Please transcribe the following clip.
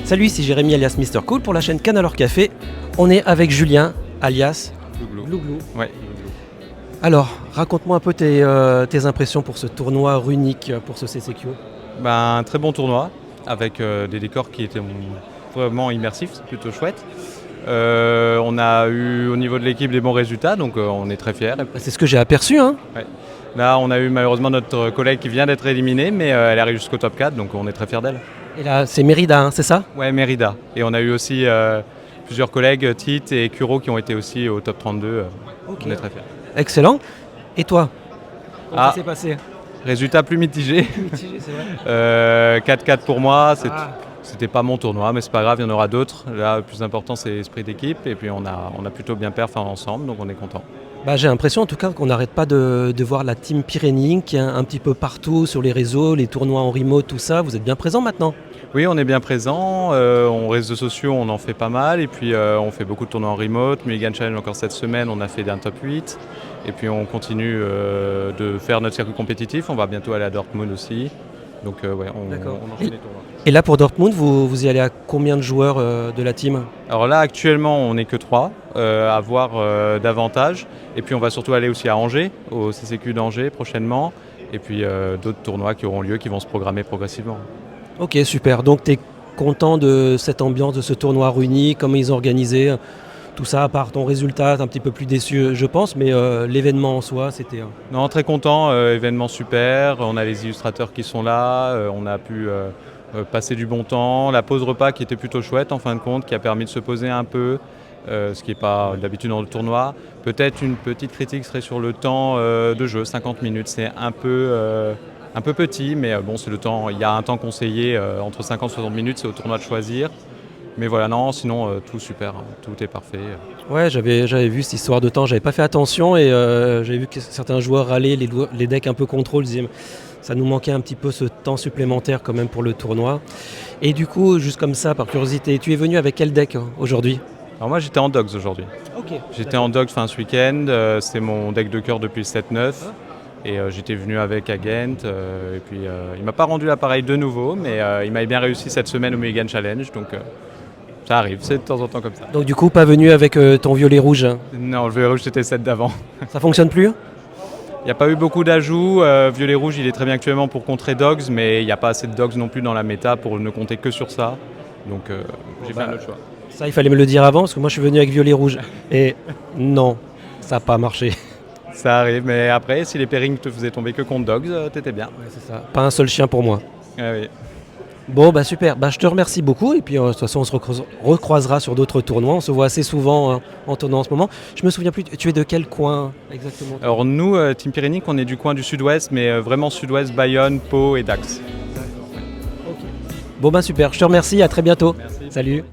Salut, c'est Jérémy alias Mister Cool pour la chaîne Canalor Café. On est avec Julien alias Glouglou. Ouais. Alors, raconte-moi un peu tes impressions pour ce tournoi runique pour ce CCQ. Un très bon tournoi avec des décors qui étaient vraiment immersifs, c'est plutôt chouette. On a eu au niveau de l'équipe des bons résultats, donc on est très fiers. C'est ce que j'ai aperçu, hein. Ouais. Là, on a eu malheureusement notre collègue qui vient d'être éliminée, mais elle arrive jusqu'au top 4, donc on est très fiers d'elle. Et là, c'est Mérida, hein, c'est ça? Ouais, Mérida. Et on a eu aussi plusieurs collègues, Tite et Kuro, qui ont été aussi au top 32. Ok. On est très fiers. Excellent. Et toi? Comment Ah. ça s'est passé? Résultat plus mitigé. Mitigé, c'est vrai. 4-4 pour moi. Ah. C'était pas mon tournoi, mais c'est pas grave, il y en aura d'autres. Là, le plus important, c'est l'esprit d'équipe. Et puis, on a plutôt bien perf ensemble, donc on est content. J'ai l'impression en tout cas qu'on n'arrête pas de voir la team Pyrénées qui est un petit peu partout sur les réseaux, les tournois en remote, tout ça. Vous êtes bien présents maintenant? Oui, on est bien présent. En réseaux sociaux, on en fait pas mal. Et puis, on fait beaucoup de tournois en remote. Mulligan Challenge, encore cette semaine, on a fait un top 8. Et puis, on continue de faire notre circuit compétitif. On va bientôt aller à Dortmund aussi. Donc, ouais, on enchaîne les tournois. Et là pour Dortmund, vous y allez à combien de joueurs de la team? Alors là, actuellement, on n'est que 3, à voir davantage. Et puis, on va surtout aller aussi à Angers, au CCQ d'Angers prochainement. Et puis, d'autres tournois qui auront lieu, qui vont se programmer progressivement. Ok, super. Donc tu es content de cette ambiance, de ce tournoi réuni, comment ils ont organisé tout ça, à part ton résultat, t'es un petit peu plus déçu je pense, mais l'événement en soi, c'était... Non, très content, événement super. On a les illustrateurs qui sont là, on a pu passer du bon temps. La pause repas qui était plutôt chouette en fin de compte, qui a permis de se poser un peu, ce qui n'est pas d'habitude dans le tournoi. Peut-être une petite critique serait sur le temps de jeu, 50 minutes, c'est un peu petit, mais bon, c'est le temps. Il y a un temps conseillé entre 50 et 60 minutes, c'est au tournoi de choisir. Mais voilà, non, sinon tout super, tout est parfait. Ouais, j'avais vu cette histoire de temps, j'avais pas fait attention et j'avais vu que certains joueurs râlaient, les decks un peu contrôle, disaient ça nous manquait un petit peu ce temps supplémentaire quand même pour le tournoi. Et du coup, juste comme ça, par curiosité, tu es venu avec quel deck aujourd'hui? Alors moi j'étais en Dogs aujourd'hui. Ok. J'étais en Dogs ce week-end, c'est mon deck de cœur depuis le 7-9. Et j'étais venu avec Agent, et puis il m'a pas rendu l'appareil de nouveau, mais il m'avait bien réussi cette semaine au Mulligan Challenge, donc ça arrive, c'est de temps en temps comme ça. Donc du coup, pas venu avec ton violet rouge, hein. Non, le violet rouge c'était le set d'avant. Ça fonctionne plus? Il n'y a pas eu beaucoup d'ajouts, violet rouge il est très bien actuellement pour contrer Dogs, mais il n'y a pas assez de Dogs non plus dans la méta pour ne compter que sur ça, donc j'ai fait un autre choix. Ça, il fallait me le dire avant, parce que moi je suis venu avec violet rouge, et non, ça n'a pas marché. Ça arrive, mais après, si les pairings te faisaient tomber que contre Dogs, t'étais bien. Ouais, c'est ça. Pas un seul chien pour moi. Ah oui. Bon, super. Je te remercie beaucoup. Et puis, de toute façon, on se recroisera sur d'autres tournois. On se voit assez souvent en tournoi en ce moment. Je me souviens plus, tu es de quel coin exactement? Alors nous, Team Pyrénique, on est du coin du sud-ouest, mais vraiment sud-ouest, Bayonne, Pau et Dax. Ok. Bon, super. Je te remercie. À très bientôt. Merci. Salut.